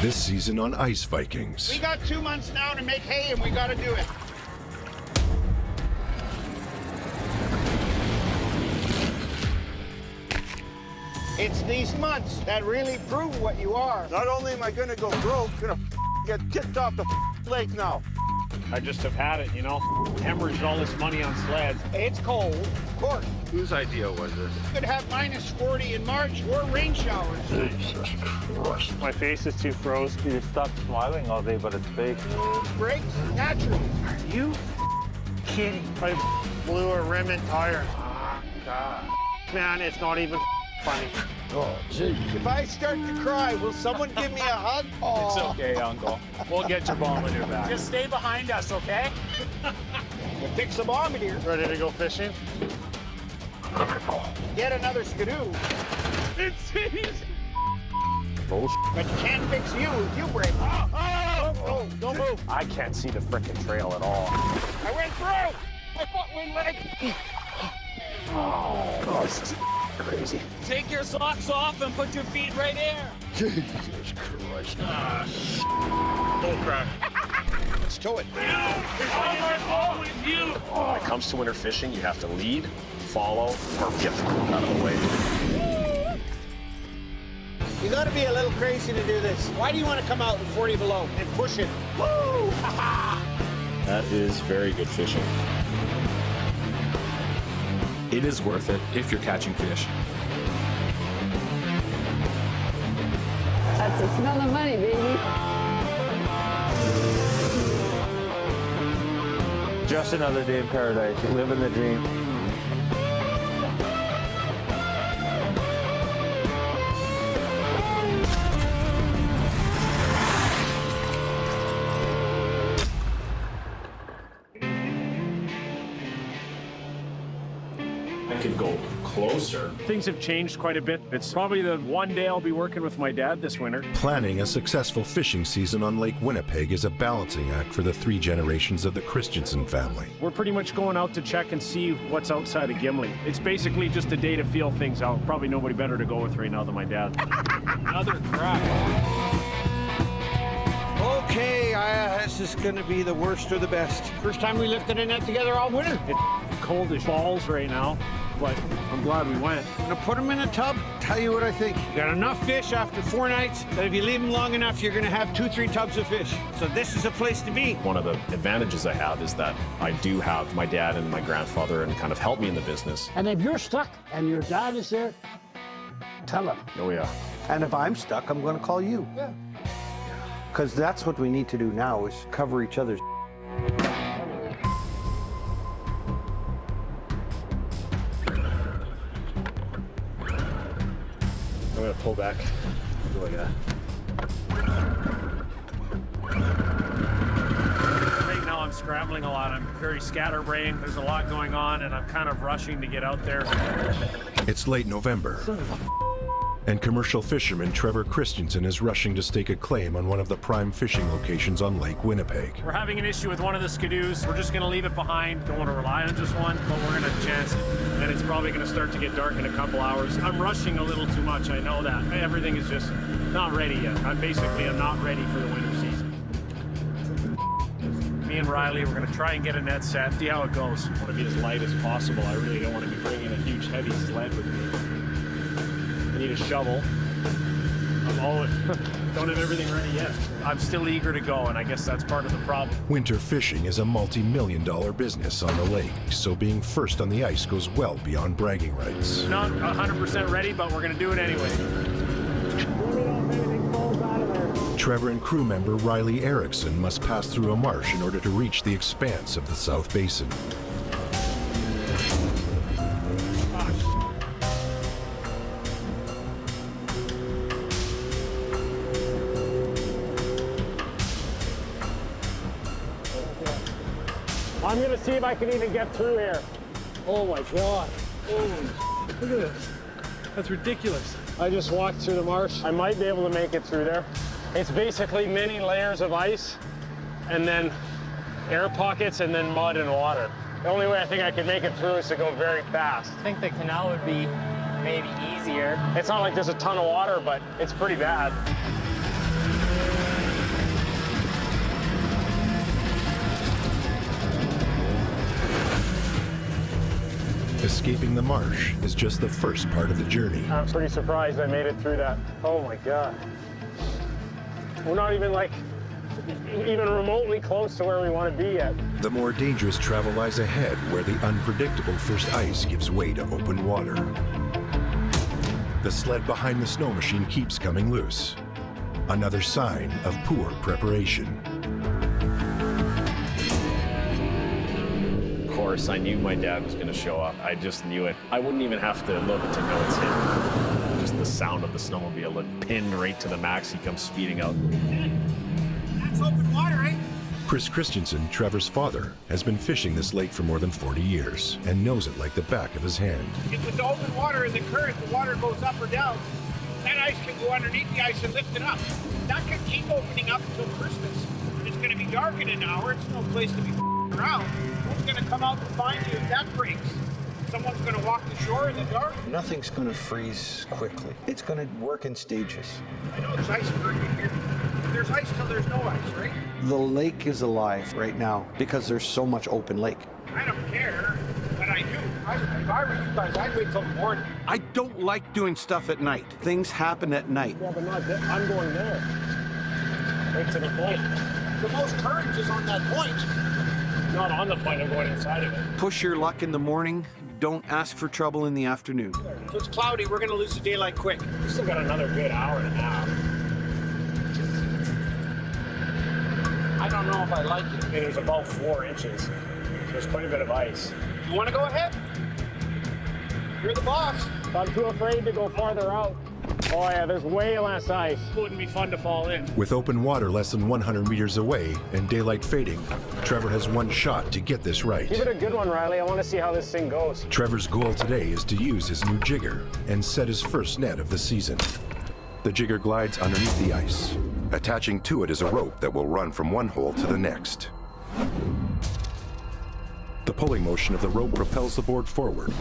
This season on Ice Vikings. We got 2 months now to make hay, and we got to do it. It's these months that really prove what you are. Not only am I going to go broke, I'm going to get kicked off the lake now. I just have had it, you know. Hemorrhaged all this money on sleds. It's cold, of course. Whose idea was this? You could have minus 40 in March or rain showers. Jesus Christ. My face is too frozen. You're stuck smiling all day, but it's fake. Breaks naturally. Are you kidding? I blew a rim and tire. God. Man, it's not even funny. Oh, gee. If I start to cry, will someone give me a hug? Oh. It's okay, Uncle. We'll get your bomb in your back. Just stay behind us, okay? We'll fix the bomb in here. Ready to go fishing? Get another skidoo. It's easy. Bullshit. But you can't fix you if you break. Oh, don't move. I can't see the frickin' trail at all. I went through. My foot went leg. Oh, this is crazy. Take your socks off and put your feet right here. Jesus Christ. Don't crack. Let's tow it. Always you. When it comes to winter fishing, you have to lead, follow, or get out of the way. You got to be a little crazy to do this. Why do you want to come out in 40 below and push it? Woo! That is very good fishing. It is worth it if you're catching fish. That's the smell of money, baby. Just another day in paradise. Living the dream. I could go closer. Things have changed quite a bit. It's probably the one day I'll be working with my dad this winter. Planning a successful fishing season on Lake Winnipeg is a balancing act for the 3 generations of the Christensen family. We're pretty much going out to check and see what's outside of Gimli. It's basically just a day to feel things out. Probably nobody better to go with right now than my dad. Another crap. Okay, this is going to be the worst or the best. First time we lifted a net together all winter. It's cold as balls right now, but I'm glad we went. I'm going to put them in a tub. Tell you what I think. You got enough fish after 4 nights that if you leave them long enough, you're going to have 2-3 tubs of fish. So this is a place to be. One of the advantages I have is that I do have my dad and my grandfather and kind of help me in the business. And if you're stuck and your dad is there, tell him. Oh, yeah. And if I'm stuck, I'm going to call you. Yeah. Because that's what we need to do now is cover each other's. I'm going to pull back. Like that. Right now I'm scrambling a lot. I'm very scatterbrained. There's a lot going on, and I'm kind of rushing to get out there. It's late November, and commercial fisherman Trevor Christensen is rushing to stake a claim on one of the prime fishing locations on Lake Winnipeg. We're having an issue with one of the skidoos. We're just going to leave it behind. Don't want to rely on just one, but we're going to chance it. And it's probably going to start to get dark in a couple hours. I'm rushing a little too much. I know that. Everything is just not ready yet. I'm not ready for the winter season. Me and Riley, we're going to try and get a net set, see how it goes. I want to be as light as possible. I really don't want to be bringing a huge, heavy sled with me. I need a shovel. Don't have everything ready yet. I'm still eager to go, and I guess that's part of the problem. Winter fishing is a multi-million-dollar business on the lake, so being first on the ice goes well beyond bragging rights. Not 100% ready, but we're going to do it anyway. Trevor and crew member Riley Erickson must pass through a marsh in order to reach the expanse of the South Basin. I'm going to see if I can even get through here. Oh my God. Oh, look at this. That's ridiculous. I just walked through the marsh. I might be able to make it through there. It's basically many layers of ice and then air pockets and then mud and water. The only way I think I could make it through is to go very fast. I think the canal would be maybe easier. It's not like there's a ton of water, but it's pretty bad. escaping the marsh is just the first part of the journey. I'm pretty surprised I made it through that. Oh my God. We're not even remotely close to where we want to be yet. The more dangerous travel lies ahead, where the unpredictable first ice gives way to open water. The sled behind the snow machine keeps coming loose. Another sign of poor preparation. Of course, I knew my dad was going to show up. I just knew it. I wouldn't even have to look to know it's him. Just the sound of the snowmobile looked pinned right to the max. He comes speeding out. That's open water, eh? Christensen, Trevor's father, has been fishing this lake for more than 40 years and knows it like the back of his hand. With the open water and the current, the water goes up or down. That ice can go underneath the ice and lift it up. That can keep opening up until Christmas. It's going to be dark in an hour. It's no place to be around. Who's going to come out and find you if that breaks? Someone's going to walk the shore in the dark? Nothing's going to freeze quickly. It's going to work in stages. I know there's ice working here. There's ice till there's no ice, right? The lake is alive right now because there's so much open lake. I don't care, but I do. If I were you guys, I'd wait till the morning. I don't like doing stuff at night. Things happen at night. Yeah, but not I'm going there. Right to the point. The most current is on that point. Not on the point, I'm going inside of it. Push your luck in the morning. Don't ask for trouble in the afternoon. So it's cloudy, we're going to lose the daylight quick. We still got another good hour and a half. I don't know if I like it. It was about 4 inches. So there's quite a bit of ice. You want to go ahead? You're the boss. I'm too afraid to go farther out. Oh yeah, there's way less ice. It wouldn't be fun to fall in. With open water less than 100 meters away and daylight fading, Trevor has one shot to get this right. Give it a good one, Riley. I want to see how this thing goes. Trevor's goal today is to use his new jigger and set his first net of the season. The jigger glides underneath the ice. Attaching to it is a rope that will run from one hole to the next. The pulling motion of the rope propels the board forward.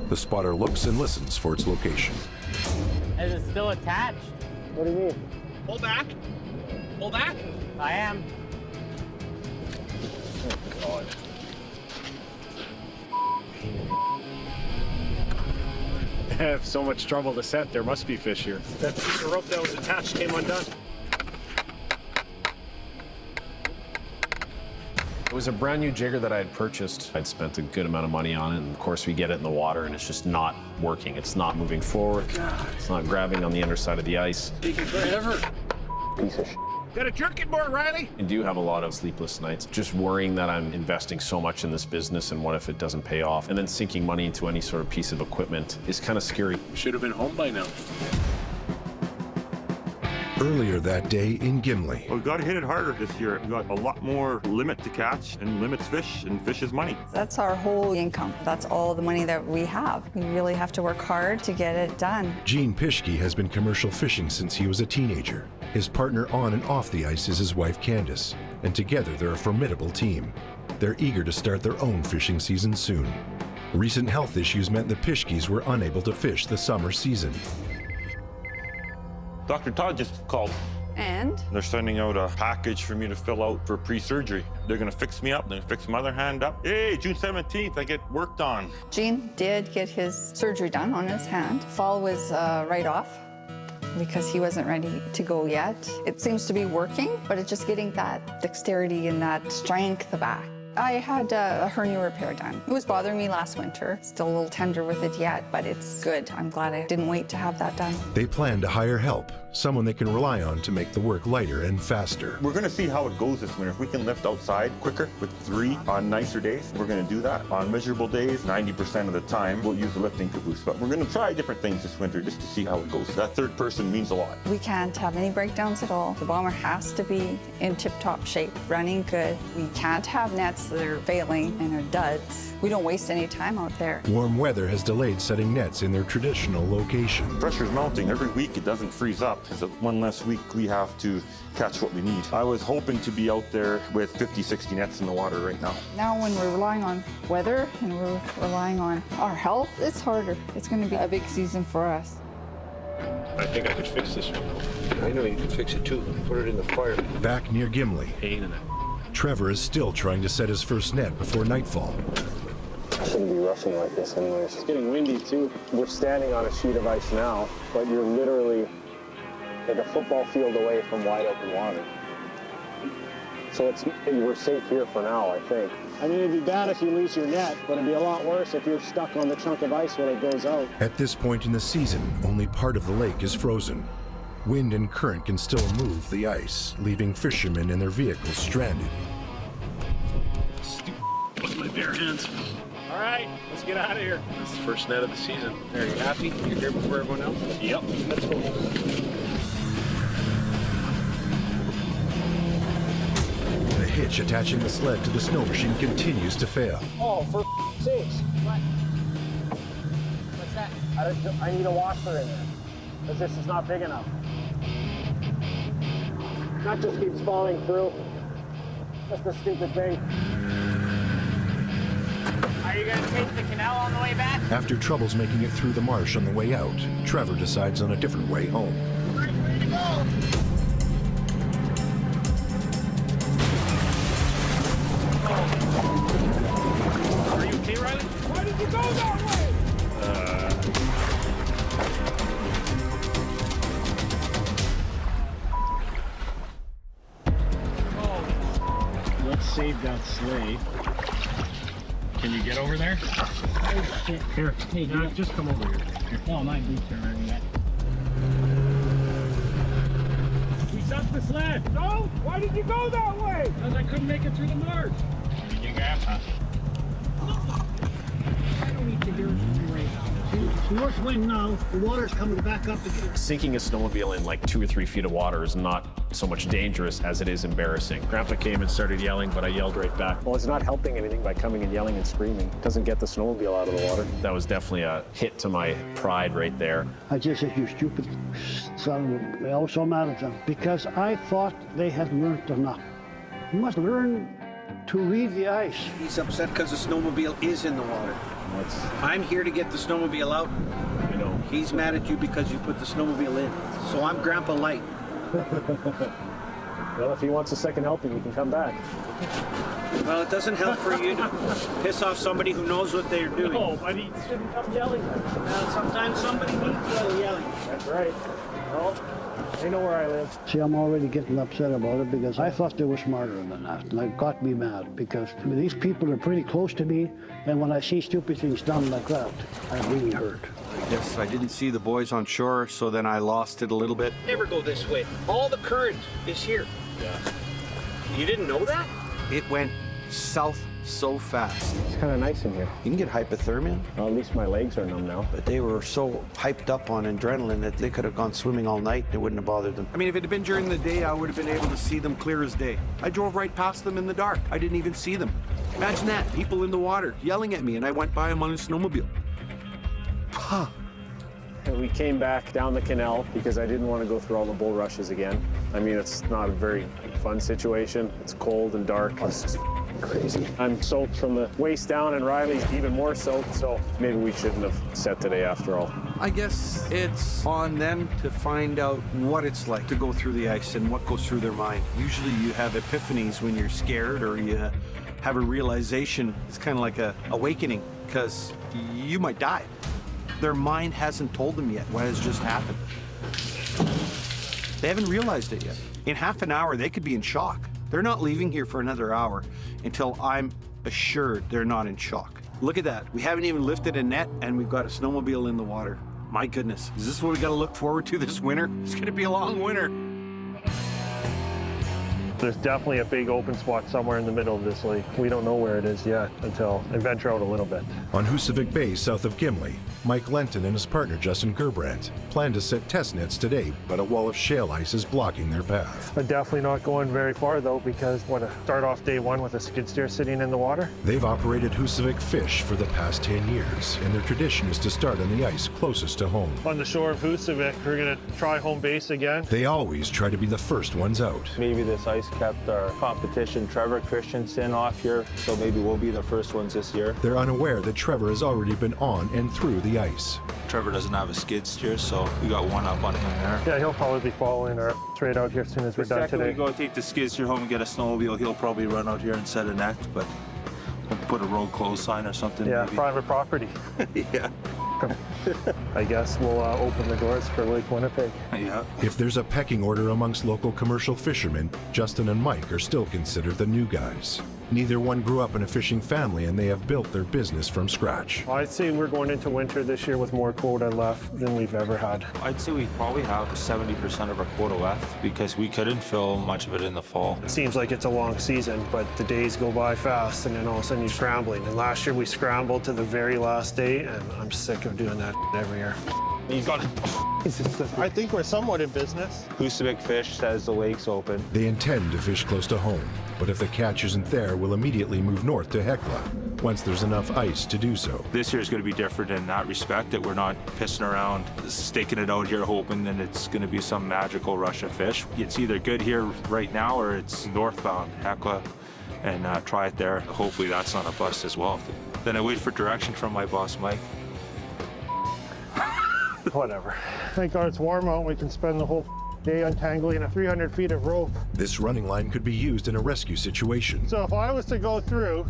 The spotter looks and listens for its location. Is it still attached? What do you mean? Pull back. Pull back. I am. God. I have so much trouble to set, there must be fish here. That piece of rope that was attached came undone. It was a brand new jigger that I had purchased. I'd spent a good amount of money on it, and of course we get it in the water and it's just not working. It's not moving forward. It's not grabbing on the underside of the ice. Taking forever. Piece of Gotta jerk it more, Riley. I do have a lot of sleepless nights, just worrying that I'm investing so much in this business and what if it doesn't pay off? And then sinking money into any sort of piece of equipment is kind of scary. Should have been home by now. Earlier that day in Gimli, We've got to hit it harder this year. We've got a lot more limit to catch, and limits fish, and fish is money. That's our whole income. That's all the money that we have. We really have to work hard to get it done. Gene Pischke has been commercial fishing since he was a teenager. His partner on and off the ice is his wife Candace, and together they're a formidable team. They're eager to start their own fishing season soon. Recent health issues meant the Pischkes were unable to fish the summer season. Dr. Todd just called. And? They're sending out a package for me to fill out for pre-surgery. They're going to fix me up. They're going to fix my other hand up. Hey, June 17th, I get worked on. Gene did get his surgery done on his hand. Fall was right off because he wasn't ready to go yet. It seems to be working, but it's just getting that dexterity and that strength back. I had a hernia repair done. It was bothering me last winter. Still a little tender with it yet, but it's good. I'm glad I didn't wait to have that done. They plan to hire help, someone they can rely on to make the work lighter and faster. We're going to see how it goes this winter. If we can lift outside quicker with 3 on nicer days, we're going to do that. On miserable days, 90% of the time, we'll use the lifting caboose. But we're going to try different things this winter just to see how it goes. That third person means a lot. We can't have any breakdowns at all. The bomber has to be in tip-top shape, running good. We can't have nets that are failing and are duds. We don't waste any time out there. Warm weather has delayed setting nets in their traditional location. Pressure's mounting. Every week it doesn't freeze up. So one less week we have to catch what we need. I was hoping to be out there with 50, 60 nets in the water right now. Now when we're relying on weather and we're relying on our health, it's harder. It's going to be a big season for us. I think I could fix this one. I know you can fix it too. Put it in the fire. Back near Gimli, Pain in it. Trevor is still trying to set his first net before nightfall. shouldn't be rushing like this anyways. It's getting windy too. We're standing on a sheet of ice now, but you're literally like a football field away from wide open water. So we're safe here for now, I think. I mean, it'd be bad if you lose your net, but it'd be a lot worse if you're stuck on the chunk of ice when it goes out. At this point in the season, only part of the lake is frozen. Wind and current can still move the ice, leaving fishermen and their vehicles stranded. With my bare hands. All right, let's get out of here. That's the first net of the season. Are you happy? You're here before everyone else? Yep. Let's go. The hitch attaching the sled to the snow machine continues to fail. Oh, for sakes. What? What's that? I need a washer in there, because this is not big enough. That just keeps falling through. That's the stupid thing. Are you gonna take the canal on the way back? After troubles making it through the marsh on the way out, Trevor decides on a different way home. Ready to go. Are you okay, Riley? Why did you go that way? Let's save that sleigh. Can you get over there? Oh, shit. Here. Hey, dude. Just come over here. Oh, my boots are running yet. We stuck the sled. No? Why did you go that way? Because I couldn't make it through the marsh. Your grandpa. I don't need to hear it right now. It's north wind now. The water's coming back up again. Sinking a snowmobile in like 2 or 3 feet of water is not so much dangerous as it is embarrassing. Grandpa came and started yelling, but I yelled right back. Well, it's not helping anything by coming and yelling and screaming. It doesn't get the snowmobile out of the water. That was definitely a hit to my pride right there. I just said, you stupid son of a... I was so mad at them because I thought they had learned enough. You must learn to read the ice. He's upset because the snowmobile is in the water. I'm here to get the snowmobile out. You know, He's mad at you because you put the snowmobile in. So I'm Grandpa Light. Well, if he wants a second helping, he can come back. Well, it doesn't help for you to piss off somebody who knows what they're doing. No, but he shouldn't come yelling. Well, sometimes somebody needs a little yelling. That's right. Well, they know where I live. See, I'm already getting upset about it because I thought they were smarter than that. And it got me mad because these people are pretty close to me. And when I see stupid things done like that, I'm really hurt. I guess I didn't see the boys on shore, so then I lost it a little bit. Never go this way. All the current is here. Yeah. You didn't know that? It went south so fast. It's kind of nice in here. You can get hypothermia. Well, at least my legs are numb now. But they were so hyped up on adrenaline that they could have gone swimming all night and it wouldn't have bothered them. I mean, if it had been during the day, I would have been able to see them clear as day. I drove right past them in the dark. I didn't even see them. Imagine that, people in the water yelling at me and I went by them on a snowmobile. And we came back down the canal because I didn't want to go through all the bulrushes again. I mean, it's not a very fun situation. It's cold and dark. It's just crazy. I'm soaked from the waist down and Riley's even more soaked, so maybe we shouldn't have set today after all. I guess it's on them to find out what it's like to go through the ice and what goes through their mind. Usually you have epiphanies when you're scared or you have a realization. It's kind of like a awakening because you might die. Their mind hasn't told them yet what has just happened. They haven't realized it yet. In half an hour, they could be in shock. They're not leaving here for another hour until I'm assured they're not in shock. Look at that. We haven't even lifted a net and we've got a snowmobile in the water. My goodness, is this what we got to look forward to this winter? It's going to be a long winter. There's definitely a big open spot somewhere in the middle of this lake. We don't know where it is yet until I venture out a little bit. On Husavik Bay, south of Gimli, Mike Lenton and his partner Justin Gerbrandt plan to set test nets today, but a wall of shale ice is blocking their path. I'm definitely not going very far though because I want to start off day one with a skid steer sitting in the water. They've operated Husavik Fish for the past 10 years, and their tradition is to start on the ice closest to home. On the shore of Husavik, we're going to try home base again. They always try to be the first ones out. Maybe this ice kept our competition, Trevor, Christensen, off here, so maybe we'll be the first ones this year. They're unaware that Trevor has already been on and through the ice. Trevor doesn't have a skid steer, so we got one up on him there. Yeah, he'll probably be following our trade out here as soon as we're done today. The second we go take the skid steer home and get a snowmobile, he'll probably run out here and set a net, but Put a road closed sign or something. Yeah, maybe. private property. Yeah. I guess we'll open the doors for Lake Winnipeg. Yeah. If there's a pecking order amongst local commercial fishermen, Justin and Mike are still considered the new guys. Neither one grew up in a fishing family, and they have built their business from scratch. I'd say we're going into winter this year with more quota left than we've ever had. I'd say we probably have 70% of our quota left because we couldn't fill much of it in the fall. It seems like it's a long season, but the days go by fast, and then all of a sudden you're scrambling. And last year we scrambled to the very last day, and I'm sick of doing that every year. You got it. I think we're somewhat in business. Who's the big fish says the lake's open. They intend to fish close to home, but if the catch isn't there, we'll immediately move north to Hecla, once there's enough ice to do so. This year's going to be different in that respect, that we're not pissing around, staking it out here, hoping that it's going to be some magical rush of fish. It's either good here right now or it's northbound, Hecla, and try it there. Hopefully that's not a bust as well. Then I wait for direction from my boss, Mike. Whatever. Thank God it's warm out. We can spend the whole day untangling a 300 feet of rope. This running line could be used in a rescue situation. So if I was to go through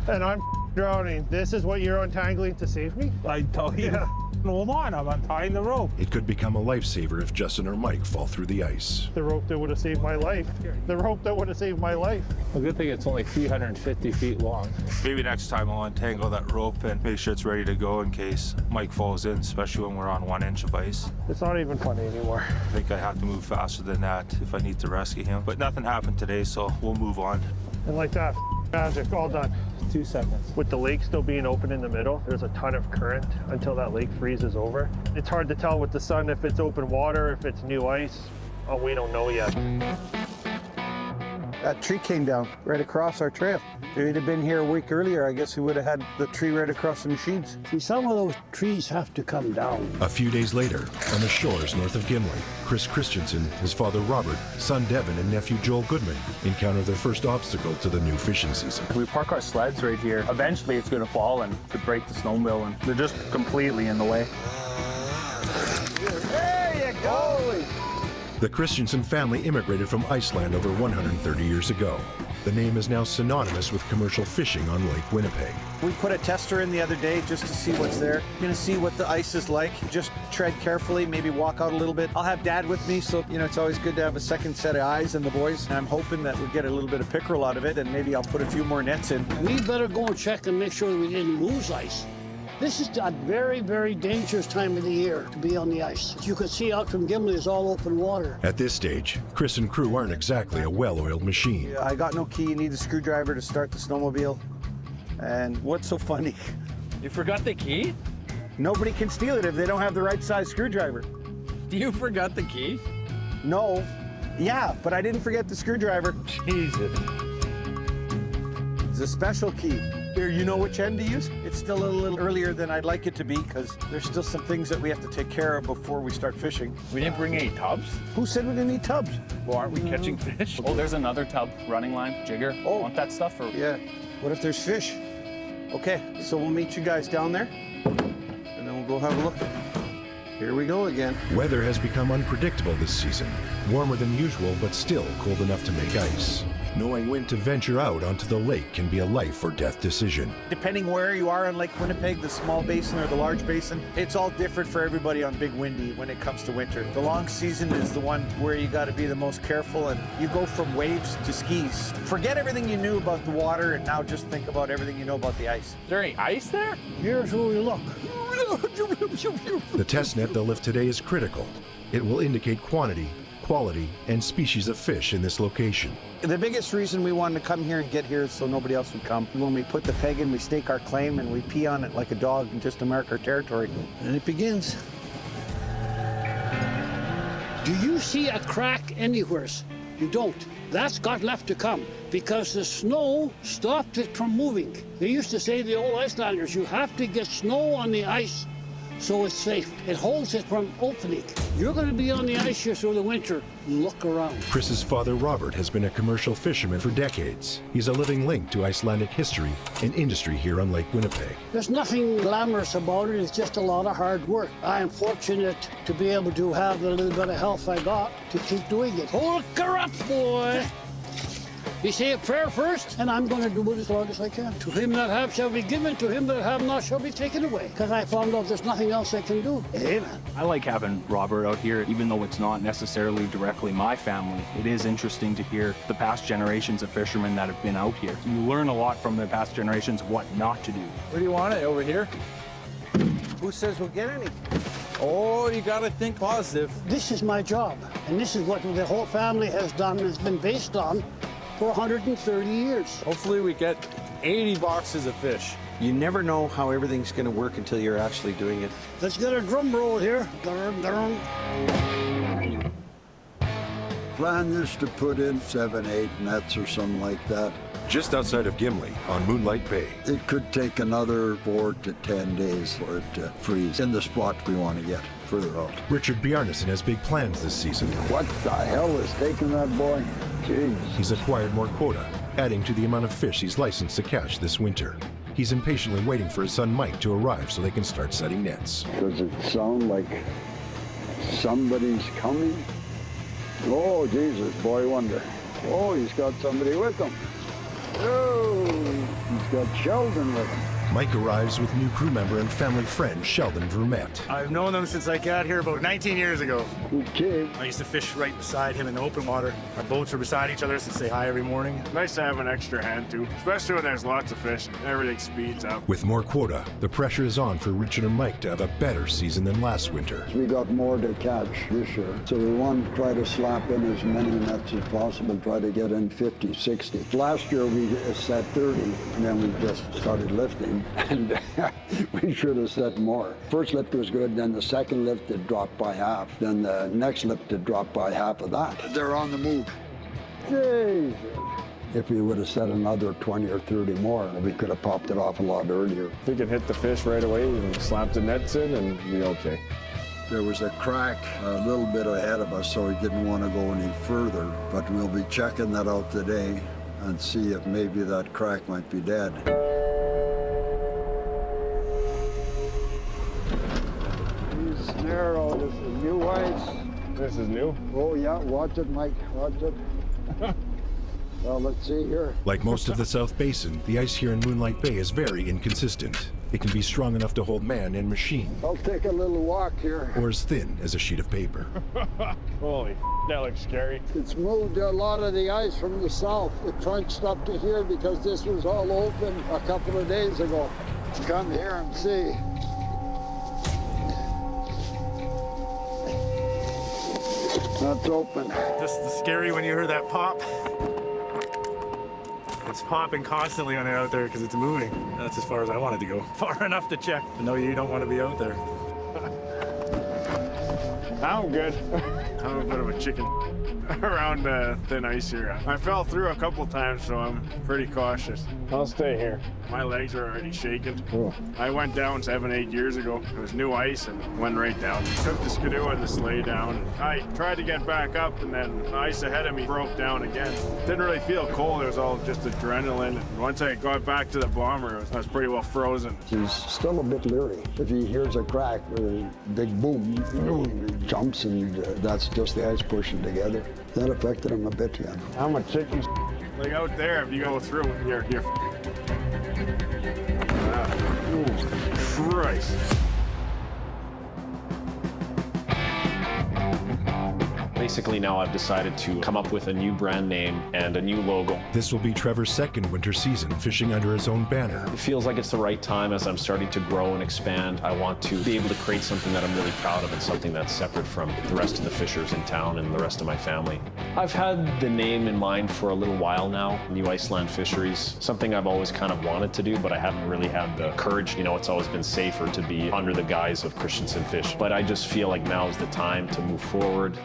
and I'm drowning, this is what you're untangling to save me? I tell you. Yeah. Hold on, I'm untying the rope. It could become a lifesaver if Justin or Mike fall through the ice. The rope that would have saved my life. The rope that would have saved my life. A good thing it's only 350 feet long. Maybe next time I'll untangle that rope and make sure it's ready to go in case Mike falls in, especially when we're on 1 inch of ice. It's not even funny anymore. I think I have to move faster than that if I need to rescue him. But nothing happened today, so we'll move on. And like that, magic, all done. 2 seconds. With the lake still being open in the middle, there's a ton of current until that lake freezes over. It's hard to tell with the sun if it's open water, if it's new ice. Oh, we don't know yet. That tree came down right across our trail. If it had been here a week earlier, I guess we would have had the tree right across the machines. See, some of those trees have to come down. A few days later, on the shores north of Gimli, Chris Christensen, his father Robert, son Devin, and nephew Joel Goodman encounter their first obstacle to the new fishing season. We park our sleds right here. Eventually it's going to fall and could break the snowmobile, and they're just completely in the way. There you go! The Christensen family immigrated from Iceland over 130 years ago. The name is now synonymous with commercial fishing on Lake Winnipeg. We put a tester in the other day just to see what's there. You're gonna see what the ice is like. Just tread carefully, maybe walk out a little bit. I'll have Dad with me, so it's always good to have a second set of eyes on the boys. And I'm hoping that we'll get a little bit of pickerel out of it, and maybe I'll put a few more nets in. We better go and check and make sure that we didn't lose ice. This is a very, very dangerous time of the year to be on the ice. As you can see out from Gimli is all open water. At this stage, Chris and crew aren't exactly a well-oiled machine. Yeah, I got no key. You need a screwdriver to start the snowmobile. And what's so funny? You forgot the key? Nobody can steal it if they don't have the right size screwdriver. You forgot the key? No. Yeah, but I didn't forget the screwdriver. Jesus. It's a special key. Here, you know which end to use? It's still a little earlier than I'd like it to be because there's still some things that we have to take care of before we start fishing. We didn't bring any tubs? Who said we didn't need tubs? Well, aren't we catching fish? Oh, there's another tub, running line, jigger. Oh. Want that stuff? Or? Yeah. What if there's fish? Okay, so we'll meet you guys down there and then we'll go have a look. Here we go again. Weather has become unpredictable this season. Warmer than usual, but still cold enough to make ice. Knowing when to venture out onto the lake can be a life or death decision. Depending where you are on Lake Winnipeg, the small basin or the large basin, it's all different for everybody on Big Windy when it comes to winter. The long season is the one where you got to be the most careful, and you go from waves to skis. Forget everything you knew about the water and now just think about everything you know about the ice. Is there any ice there? Here's where we look. The test net they'll lift today is critical. It will indicate quantity, quality, and species of fish in this location. The biggest reason we wanted to come here and get here is so nobody else would come. When we put the peg in, we stake our claim and we pee on it like a dog just to mark our territory. And it begins. Do you see a crack anywhere? You don't. That's got left to come because the snow stopped it from moving. They used to say, the old Icelanders, you have to get snow on the ice so it's safe. It holds it from opening. You're going to be on the ice here through the winter. Look around. Chris's father, Robert, has been a commercial fisherman for decades. He's a living link to Icelandic history and industry here on Lake Winnipeg. There's nothing glamorous about it. It's just a lot of hard work. I am fortunate to be able to have the little bit of health I got to keep doing it. Oh, look her up, boy. You say a prayer first, and I'm going to do it as long as I can. To him that have shall be given, to him that have not shall be taken away. Because I found out there's nothing else I can do. Amen. I like having Robert out here, even though it's not necessarily directly my family. It is interesting to hear the past generations of fishermen that have been out here. You learn a lot from the past generations what not to do. Where do you want it? Over here? Who says we'll get any? Oh, you gotta think positive. This is my job, and this is what the whole family has done and has been based on for 130 years. Hopefully we get 80 boxes of fish. You never know how everything's going to work until you're actually doing it. Let's get a drum roll here. Dun, dun. Plan is to put in 7, 8 nets or something like that. Just outside of Gimli on Moonlight Bay. It could take another 4 to 10 days for it to freeze in the spot we want to get further out. Richard Bjarnason has big plans this season. What the hell is taking that boy? Jeez. He's acquired more quota, adding to the amount of fish he's licensed to catch this winter. He's impatiently waiting for his son Mike to arrive so they can start setting nets. Does it sound like somebody's coming? Oh, Jesus, boy wonder. Oh, he's got somebody with him. Oh, he's got Sheldon with him. Mike arrives with new crew member and family friend Sheldon Vermette. I've known them since I got here about 19 years ago. Okay. I used to fish right beside him in the open water. Our boats are beside each other, so say hi every morning. Nice to have an extra hand too, especially when there's lots of fish. Everything speeds up. With more quota, the pressure is on for Richard and Mike to have a better season than last winter. We got more to catch this year, so we want to try to slap in as many nets as possible, try to get in 50, 60. Last year we set 30, and then we just started lifting, and we should have set more. First lift was good, then the second lift it dropped by half, then the next lift it dropped by half of that. They're on the move. Jesus. If we would have set another 20 or 30 more, we could have popped it off a lot earlier. If we could hit the fish right away and slap the nets in and be okay. There was a crack a little bit ahead of us, so we didn't want to go any further, but we'll be checking that out today and see if maybe that crack might be dead. He's narrow. This is new ice. This is new? Oh, yeah. Watch it, Mike. Watch it. Well, let's see here. Like most of the South Basin, the ice here in Moonlight Bay is very inconsistent. It can be strong enough to hold man and machine, I'll take a little walk here. or as thin as a sheet of paper. Holy, that looks scary. It's moved a lot of the ice from the south. It trunched up to here because this was all open a couple of days ago. Come here and see. That's open. Just scary when you hear that pop. It's popping constantly when they're out there because it's moving. That's as far as I wanted to go. Far enough to check. But no, you don't want to be out there. I'm good. I'm a bit of a chicken around thin ice here. I fell through a couple times, so I'm pretty cautious. I'll stay here. My legs are already shaking. Ooh. I went down 7, 8 years ago. It was new ice and went right down. Took the skidoo and the sleigh down. I tried to get back up, and then the ice ahead of me broke down again. Didn't really feel cold. It was all just adrenaline. And once I got back to the bomber, I was pretty well frozen. He's still a bit leery. If he hears a crack with a big boom, he jumps, and that's just the ice pushing together. That affected him a bit, yeah. I'm a chicken. Like out there, if you go through, you're Christ. Basically now I've decided to come up with a new brand name and a new logo. This will be Trevor's second winter season fishing under his own banner. It feels like it's the right time as I'm starting to grow and expand. I want to be able to create something that I'm really proud of and something that's separate from the rest of the fishers in town and the rest of my family. I've had the name in mind for a little while now, New Iceland Fisheries, something I've always kind of wanted to do, but I haven't really had the courage. You know, it's always been safer to be under the guise of Christensen Fish, but I just feel like now is the time to move forward.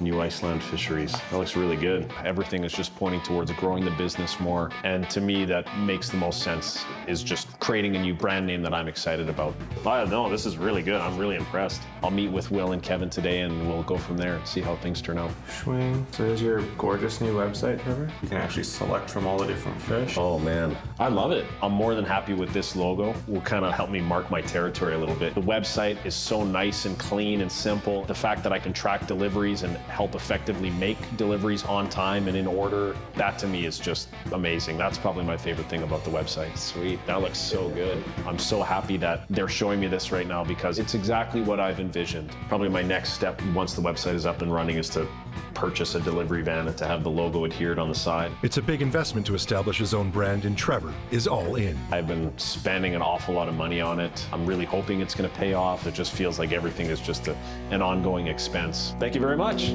New Iceland Fisheries. That looks really good. Everything is just pointing towards growing the business more. And to me, that makes the most sense is just creating a new brand name that I'm excited about. I don't know, this is really good. I'm really impressed. I'll meet with Will and Kevin today and we'll go from there and see how things turn out. Swing. So there's your gorgeous new website, Trevor. You can actually select from all the different fish. Oh man, I love it. I'm more than happy with this logo. It will kind of help me mark my territory a little bit. The website is so nice and clean and simple. The fact that I can track deliveries and help effectively make deliveries on time and in order. That to me is just amazing. That's probably my favorite thing about the website. Sweet, that looks so good. I'm so happy that they're showing me this right now because it's exactly what I've envisioned. Probably my next step once the website is up and running is to purchase a delivery van and to have the logo adhered on the side. It's a big investment to establish his own brand, and Trevor is all in. I've been spending an awful lot of money on it. I'm really hoping it's going to pay off. It just feels like everything is just an ongoing expense. Thank you very much.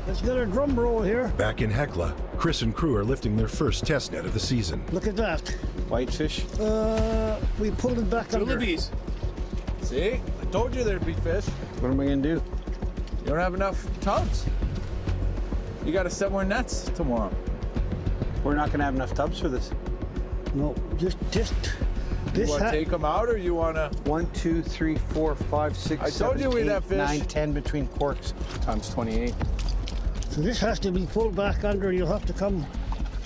Let's get our drum roll here. Back in Hecla, Chris and crew are lifting their first test net of the season. Look at that. Whitefish? We pulled it back under. Tullabies. See? I told you there'd be fish. What am I gonna do? You don't have enough tubs. You gotta set more nets tomorrow. We're not gonna have enough tubs for this. No, just You want to take them out, or you want to? 1, 2, 3, 4, 5, 6, I told 7, you we'd 8, have fish. 9, 10 between corks. Times 28. So this has to be pulled back under. You'll have to come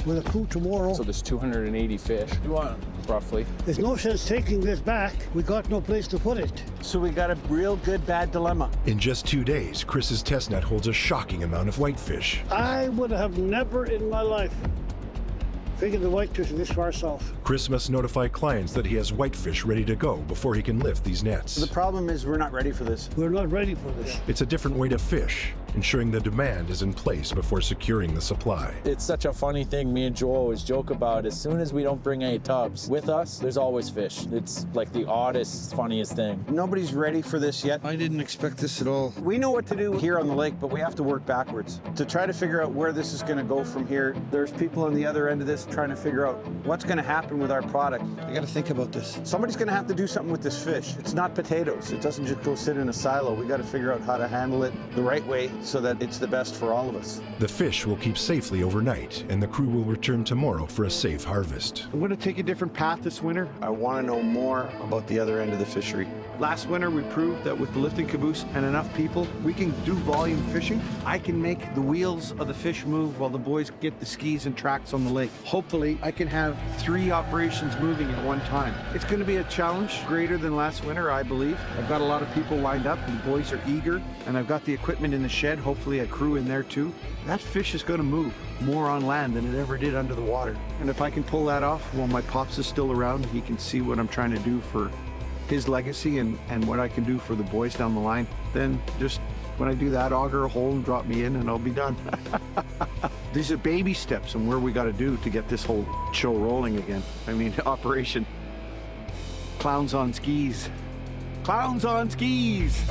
with a crew tomorrow. So there's 280 fish, You want? roughly. There's no sense taking this back. We got no place to put it. So we got a real good bad dilemma. In just 2 days, Chris's test net holds a shocking amount of whitefish. I would have never in my life figured the whitefish this far south. Chris must notify clients that he has whitefish ready to go before he can lift these nets. The problem is we're not ready for this. We're not ready for this. It's a different way to fish, ensuring the demand is in place before securing the supply. It's such a funny thing me and Joel always joke about. As soon as we don't bring any tubs with us, there's always fish. It's like the oddest, funniest thing. Nobody's ready for this yet. I didn't expect this at all. We know what to do here on the lake, but we have to work backwards to try to figure out where this is going to go from here. There's people on the other end of this trying to figure out what's going to happen with our product. I got to think about this. Somebody's going to have to do something with this fish. It's not potatoes. It doesn't just go sit in a silo. We got to figure out how to handle it the right way so that it's the best for all of us. The fish will keep safely overnight, and the crew will return tomorrow for a safe harvest. I'm going to take a different path this winter. I want to know more about the other end of the fishery. Last winter, we proved that with the lifting caboose and enough people, we can do volume fishing. I can make the wheels of the fish move while the boys get the skis and tracks on the lake. Hopefully, I can have 3 operations moving at one time. It's going to be a challenge greater than last winter, I believe. I've got a lot of people lined up, and the boys are eager, and I've got the equipment in the shed, hopefully a crew in there too. That fish is going to move more on land than it ever did under the water. And if I can pull that off while my pops is still around, he can see what I'm trying to do for his legacy and what I can do for the boys down the line, then just when I do that, auger a hole and drop me in and I'll be done. These are baby steps and where we got to do to get this whole show rolling again. I mean, Operation Clowns on Skis. Clowns on Skis!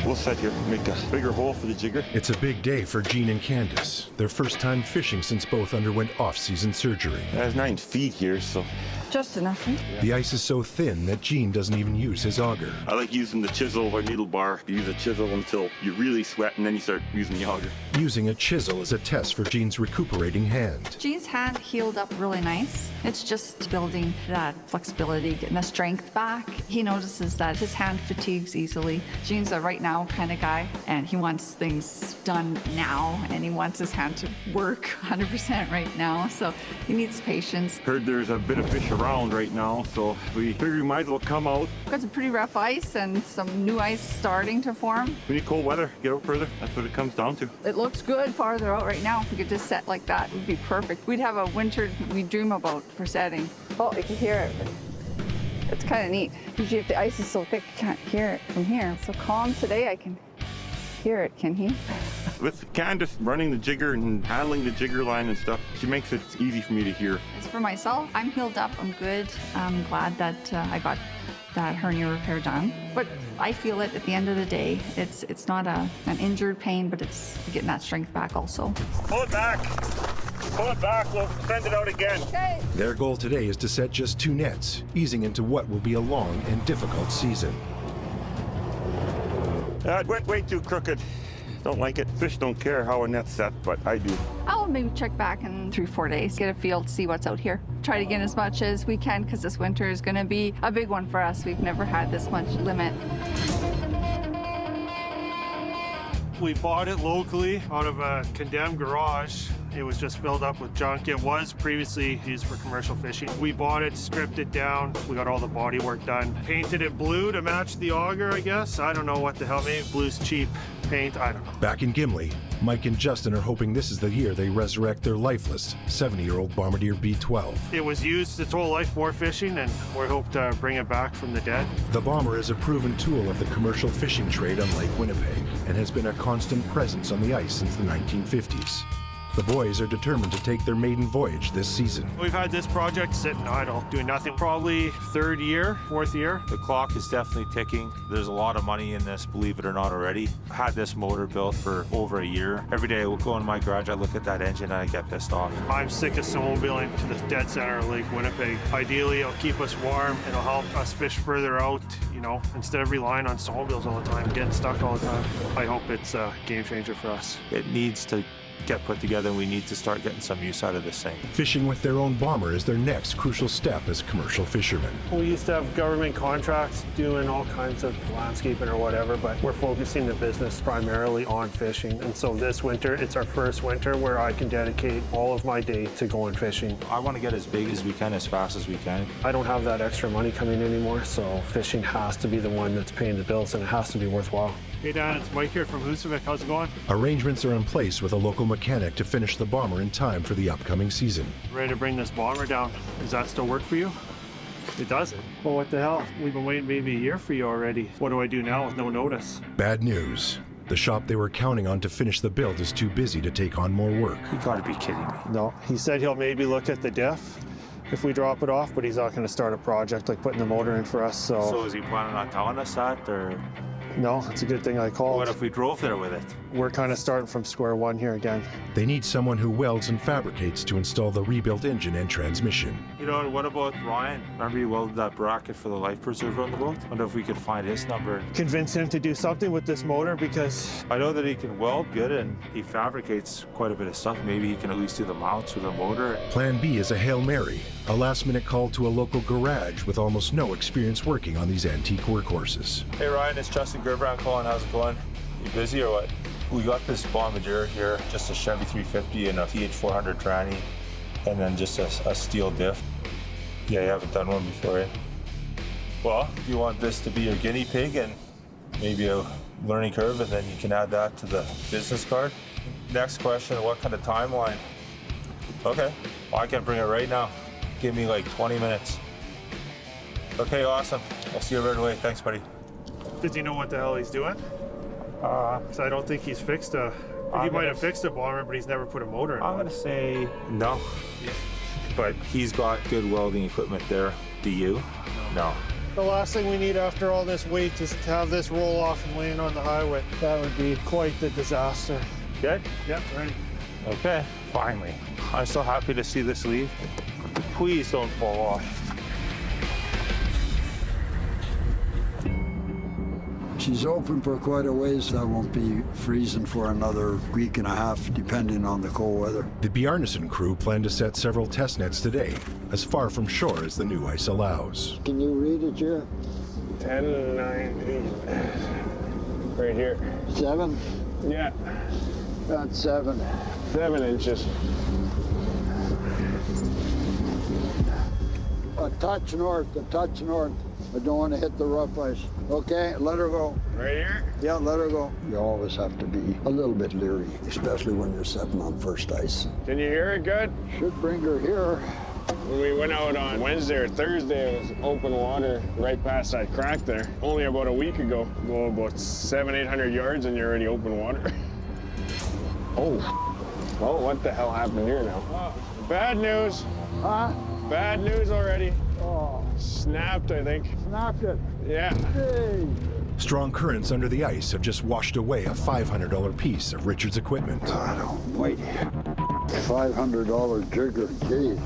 We'll set here, make a bigger hole for the jigger. It's a big day for Gene and Candace, their first time fishing since both underwent off-season surgery. There's 9 feet here, so. Just enough. The ice is so thin that Gene doesn't even use his auger. I like using the chisel or needle bar. You use a chisel until you really sweat and then you start using the auger. Using a chisel is a test for Gene's recuperating hand. Gene's hand healed up really nice. It's just building that flexibility, getting the strength back. He notices that his hand fatigues easily. Gene's a right now kind of guy, and he wants things done now, and he wants his hand to work 100% right now, so he needs patience. Heard there's a bit of fish around right now, so we figured we might as well come out. We've got some pretty rough ice and some new ice starting to form. We need cold weather, get out further. That's what it comes down to. It looks good farther out right now. If we could just set like that, it would be perfect. We'd have a winter we dream about for setting. Oh, you can hear it. It's kind of neat. Usually if the ice is so thick, you can't hear it from here. So calm today, I can hear it, can he? With Candace running the jigger and handling the jigger line and stuff, she makes it easy for me to hear. As for myself, I'm healed up, I'm good. I'm glad that I got that hernia repair done. But I feel it at the end of the day. It's not an injured pain, but it's getting that strength back also. Pull it back. Pull it back, we'll send it out again. Okay. Their goal today is to set just 2 nets, easing into what will be a long and difficult season. It went way too crooked. Don't like it. Fish don't care how a net's set, but I do. I'll maybe check back in 3-4 days, get a feel to see what's out here. Try to get as much as we can because this winter is going to be a big one for us. We've never had this much limit. We bought it locally out of a condemned garage. It was just filled up with junk. It was previously used for commercial fishing. We bought it, stripped it down. We got all the body work done. Painted it blue to match the auger, I guess. I don't know what the hell. Maybe blue's cheap paint. I don't know. Back in Gimli, Mike and Justin are hoping this is the year they resurrect their lifeless 70-year-old Bombardier B-12. It was used its whole life for fishing, and we hope to bring it back from the dead. The bomber is a proven tool of the commercial fishing trade on Lake Winnipeg and has been a constant presence on the ice since the 1950s. The boys are determined to take their maiden voyage this season. We've had this project sitting idle, doing nothing, probably third year, fourth year. The clock is definitely ticking. There's a lot of money in this, believe it or not, already. I had this motor built for over a year. Every day I will go in my garage, I look at that engine, and I get pissed off. I'm sick of snowmobiling to the dead center of Lake Winnipeg. Ideally, it'll keep us warm. It'll help us fish further out, you know, instead of relying on snowmobiles all the time, getting stuck all the time. I hope it's a game changer for us. It needs to get put together, and we need to start getting some use out of this thing. Fishing with their own bomber is their next crucial step as commercial fishermen. We used to have government contracts doing all kinds of landscaping or whatever, but we're focusing the business primarily on fishing. And so this winter, it's our first winter where I can dedicate all of my day to going fishing. I want to get as big as we can, as fast as we can. I don't have that extra money coming anymore, so fishing has to be the one that's paying the bills, and it has to be worthwhile. Hey Dan, it's Mike here from Husavik. How's it going? Arrangements are in place with a local mechanic to finish the bomber in time for the upcoming season. Ready to bring this bomber down. Does that still work for you? It doesn't. Well, what the hell? We've been waiting maybe a year for you already. What do I do now with no notice? Bad news. The shop they were counting on to finish the build is too busy to take on more work. You gotta be kidding me. No, he said he'll maybe look at the diff if we drop it off, but he's not going to start a project like putting the motor in for us. So is he planning on telling us that, or? No, it's a good thing I called. What if we drove there with it? We're kind of starting from square one here again. They need someone who welds and fabricates to install the rebuilt engine and transmission. You know, what about Ryan? Remember he welded that bracket for the life preserver on the boat? Wonder if we could find his number. Convince him to do something with this motor, because I know that he can weld good and he fabricates quite a bit of stuff. Maybe he can at least do the mounts for the motor. Plan B is a Hail Mary, a last-minute call to a local garage with almost no experience working on these antique workhorses. Hey Ryan, it's Justin Gerbrand calling. How's it going? You busy or what? We got this Bombardier here, just a Chevy 350 and a TH400 tranny, and then just a steel diff. Yeah, you haven't done one before, eh? Well, if you want this to be your guinea pig and maybe a learning curve, and then you can add that to the business card. Next question, what kind of timeline? Okay, well, I can bring it right now. Give me like 20 minutes. Okay, awesome. I'll see you right away. Thanks, buddy. Does he know what the hell he's doing? Because I don't think he's fixed he might have fixed a bomber, but he's never put a motor in it. I'm gonna say no. But he's got good welding equipment there. Do you? No. The last thing we need after all this wait is to have this roll off and laying on the highway. That would be quite the disaster. Good? Yep, ready. Okay, finally. I'm so happy to see this leave. Please don't fall off. She's open for quite a ways. That won't be freezing for another week and a half, depending on the cold weather. The Bjarnason crew plan to set several test nets today, as far from shore as the new ice allows. Can you read it, Jer? 10, 9, 8. Right here. 7? Yeah. That's 7. 7 inches. A touch north, a touch north. I don't want to hit the rough ice. Okay, let her go. Right here? Yeah, let her go. You always have to be a little bit leery, especially when you're setting on first ice. Can you hear it good? Should bring her here. When we went out on Wednesday or Thursday, it was open water right past that crack there. Only about a week ago. Go about 700-800 yards and you're already open water. Oh. Well, what the hell happened here now? Oh. Bad news. Huh? Bad news already. Oh. Snapped, I think. Snapped it. Yeah. Hey. Strong currents under the ice have just washed away a $500 piece of Richard's equipment. Oh, wait. $500 jigger. Jesus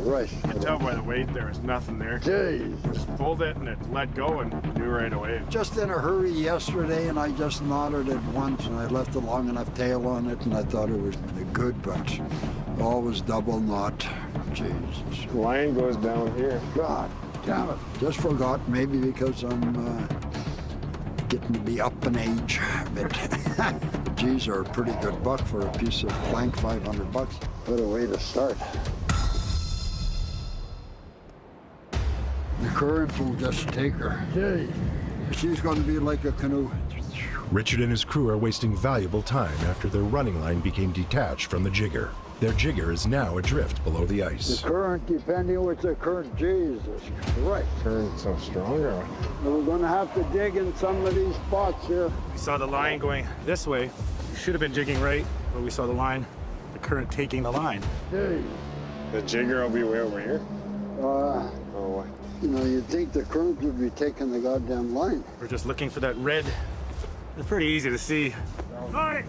Christ. You can tell by the weight there was nothing there. Jeez. Just pulled it and it let go and knew right away. Just in a hurry yesterday, and I just knotted it once, and I left a long enough tail on it, and I thought it was good, but always double knot. Jesus. Line goes down here. God damn it. Just forgot, maybe because I'm getting to be up in age. But G's are a pretty good buck for a piece of blank $500. What a way to start. The current will just take her. She's going to be like a canoe. Richard and his crew are wasting valuable time after their running line became detached from the jigger. Their jigger is now adrift below the ice. The current, depending on what the current, Jesus Christ. Current's so strong. We're going to have to dig in some of these spots here. We saw the line going this way. We should have been jigging right, but we saw the line, the current taking the line. Hey. The jigger will be way over here. Oh, you know, you'd think the current would be taking the goddamn line. We're just looking for that red. It's pretty easy to see. Got it!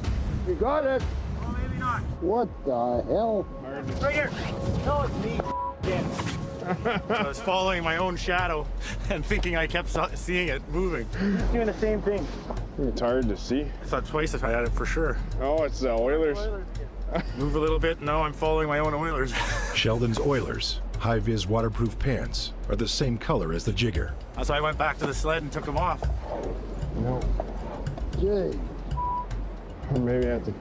You got it! Oh, maybe not. What the hell? Right here. No, it's me. I was following my own shadow and thinking I kept seeing it moving. Doing the same thing. It's hard to see. I thought twice if I had it for sure. Oh, it's the Oilers. Move a little bit. No, I'm following my own Oilers. Sheldon's Oilers, high-vis waterproof pants, are the same color as the jigger. So I went back to the sled and took them off. No. Jay. Or maybe I have to.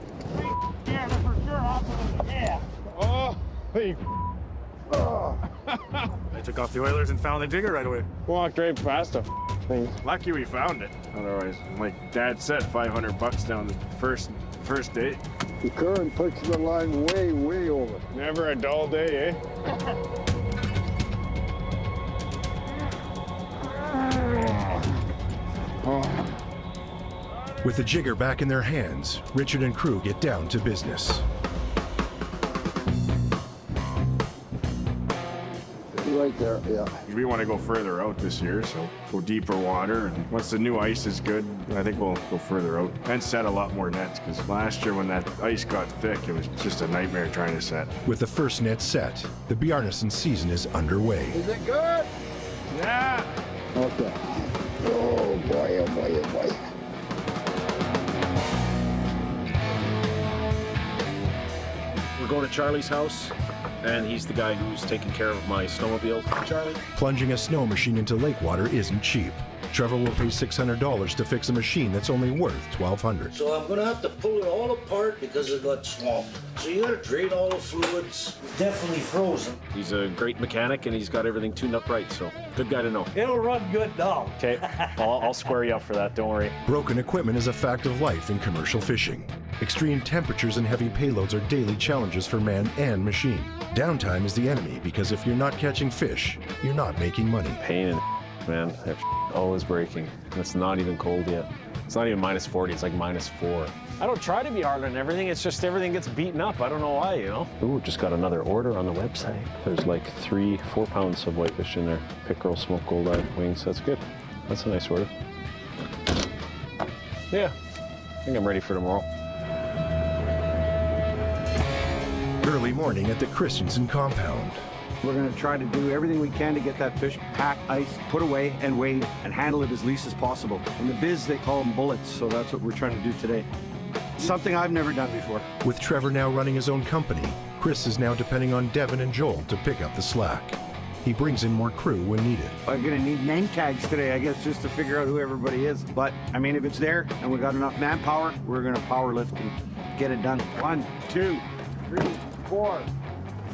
Yeah, that's for sure. Awesome. Yeah. Oh, hey. I took off the Oilers and found the jigger right away. Walked right past them. Lucky we found it. Otherwise, like Dad said, $500 down the first day. The current puts the line way, way over. Never a dull day, eh? With the jigger back in their hands, Richard and crew get down to business. Right there, yeah. We want to go further out this year, so go deeper water. And once the new ice is good, I think we'll go further out and set a lot more nets. Because last year when that ice got thick, it was just a nightmare trying to set. With the first net set, the Bjarnason season is underway. Is it good? Yeah. Okay. Oh boy, oh boy, oh boy. We're going to Charlie's house, and he's the guy who's taking care of my snowmobile. Charlie? Plunging a snow machine into lake water isn't cheap. Trevor will pay $600 to fix a machine that's only worth $1,200. So I'm gonna have to pull it all apart because it got swamped. So you gotta drain all the fluids. It's definitely frozen. He's a great mechanic, and he's got everything tuned up right, so good guy to know. It'll run good now. Okay, I'll square you up for that, don't worry. Broken equipment is a fact of life in commercial fishing. Extreme temperatures and heavy payloads are daily challenges for man and machine. Downtime is the enemy because if you're not catching fish, you're not making money. Pain in the man. That always breaking. And it's not even cold yet. It's not even minus 40, it's like minus 4. I don't try to be hard on everything, it's just everything gets beaten up. I don't know why, you know? Ooh, just got another order on the website. There's like 3-4 pounds of whitefish in there. Pickerel, smoked gold-eye wings, that's good. That's a nice order. Yeah, I think I'm ready for tomorrow. Early morning at the Christensen compound. We're going to try to do everything we can to get that fish packed, iced, put away, and weighed, and handle it as least as possible. In the biz, they call them bullets, so that's what we're trying to do today. Something I've never done before. With Trevor now running his own company, Chris is now depending on Devin and Joel to pick up the slack. He brings in more crew when needed. I'm going to need name tags today, I guess, just to figure out who everybody is. But, I mean, if it's there and we got enough manpower, we're going to power lift and get it done. 1, 2, 3, 4.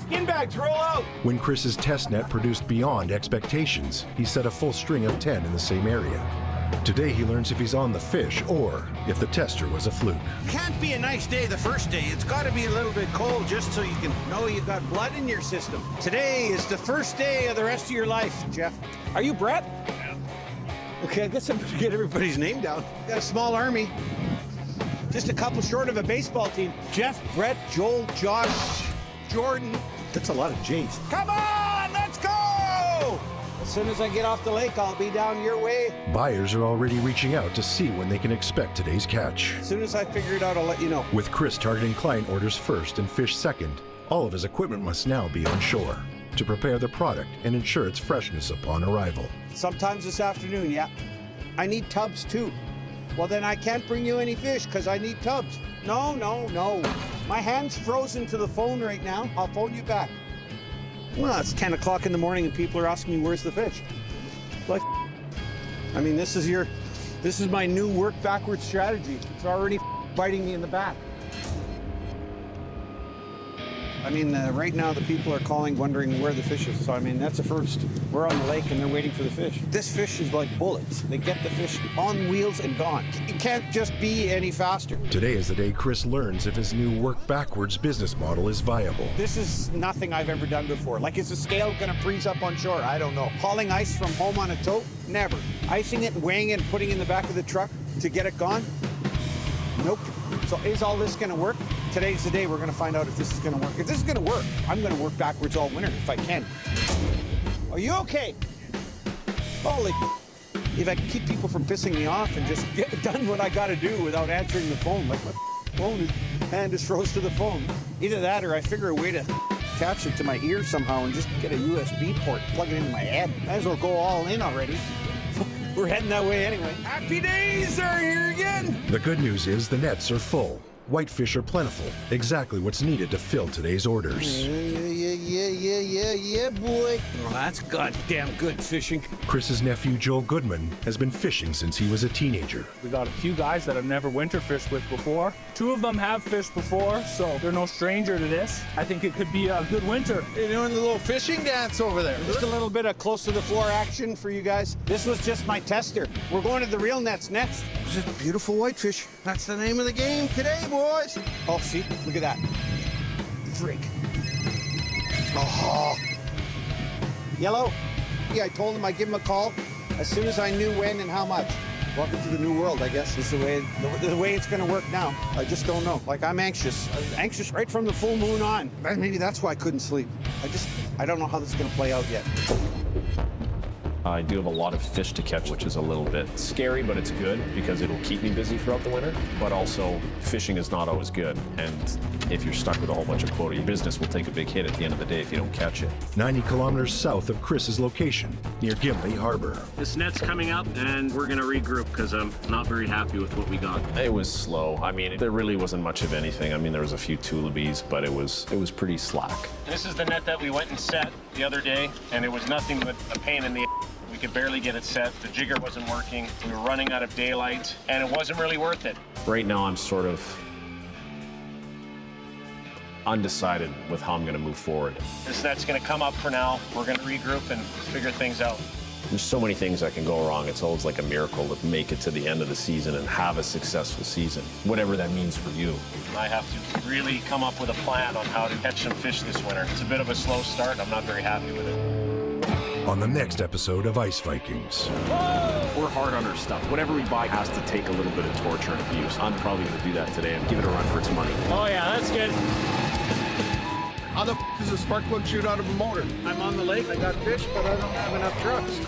Skin bags, roll out! When Chris's test net produced beyond expectations, he set a full string of 10 in the same area. Today he learns if he's on the fish or if the tester was a fluke. Can't be a nice day the first day. It's got to be a little bit cold just so you can know you got blood in your system. Today is the first day of the rest of your life, Jeff. Are you Brett? Yeah. Okay, I guess I'm going to get everybody's name down. Got a small army. Just a couple short of a baseball team. Jeff, Brett, Joel, Josh, Jordan. That's a lot of J's. Come on, let's go! As soon as I get off the lake, I'll be down your way. Buyers are already reaching out to see when they can expect today's catch. As soon as I figure it out, I'll let you know. With Chris targeting client orders first and fish second, all of his equipment must now be on shore to prepare the product and ensure its freshness upon arrival. Sometimes this afternoon, yeah. I need tubs too. Well, then I can't bring you any fish because I need tubs. No. My hand's frozen to the phone right now. I'll phone you back. Well, it's 10 o'clock in the morning and people are asking me, where's the fish? Like, I mean, this is your This is my new work backwards strategy. It's already biting me in the back. I mean, right now the people are calling, wondering where the fish is. So, I mean, that's a first. We're on the lake and they're waiting for the fish. This fish is like bullets. They get the fish on wheels and gone. It can't just be any faster. Today is the day Chris learns if his new work backwards business model is viable. This is nothing I've ever done before. Like, is the scale gonna freeze up on shore? I don't know. Hauling ice from home on a tote? Never. Icing it, weighing it, and putting it in the back of the truck to get it gone? Nope. So is all this gonna work? Today's the day we're gonna find out if this is gonna work. If this is gonna work, I'm gonna work backwards all winter if I can. Are you okay? Holy, if I can keep people from pissing me off and just get done what I gotta do without answering the phone, like my phone hand is froze to the phone. Either that or I figure a way to attach it to my ear somehow and just get a USB port, plug it into my head. Might as well go all in already. We're heading that way anyway. Happy days are here again. The good news is the nets are full. Whitefish are plentiful, exactly what's needed to fill today's orders. Yeah, boy. Well, that's goddamn good fishing. Chris's nephew, Joel Goodman, has been fishing since he was a teenager. We got a few guys that I've never winter fished with before. 2 of them have fished before, so they're no stranger to this. I think it could be a good winter. You're doing the little fishing dance over there. Just a little bit of close to the floor action for you guys. This was just my tester. We're going to the real nets next. This is beautiful whitefish. That's the name of the game today, boys. Oh, see? Look at that. Freak. Oh. Yellow. Yeah, I told him I'd give him a call as soon as I knew when and how much. Welcome to the new world, I guess, is the way it's going to work now. I just don't know. Like, I'm anxious. Anxious right from the full moon on. Maybe that's why I couldn't sleep. I don't know how this is going to play out yet. I do have a lot of fish to catch, which is a little bit scary, but it's good because it'll keep me busy throughout the winter. But also, fishing is not always good. And if you're stuck with a whole bunch of quota, your business will take a big hit at the end of the day if you don't catch it. 90 kilometers south of Chris's location, near Gimli Harbor. This net's coming up, and we're gonna regroup because I'm not very happy with what we got. It was slow. I mean, there really wasn't much of anything. I mean, there was a few tullibees, but it was pretty slack. This is the net that we went and set the other day, and it was nothing but a pain in the We could barely get it set. The jigger wasn't working. We were running out of daylight, and it wasn't really worth it. Right now, I'm sort of undecided with how I'm going to move forward. This net's going to come up for now. We're going to regroup and figure things out. There's so many things that can go wrong. It's always like a miracle to make it to the end of the season and have a successful season, whatever that means for you. I have to really come up with a plan on how to catch some fish this winter. It's a bit of a slow start. I'm not very happy with it. On the next episode of Ice Vikings. We're hard on our stuff. Whatever we buy has to take a little bit of torture and abuse. I'm probably going to do that today and give it a run for its money. Oh yeah, that's good. How the f is a spark plug shoot out of a motor? I'm on the lake, I got fish, but I don't have enough trucks.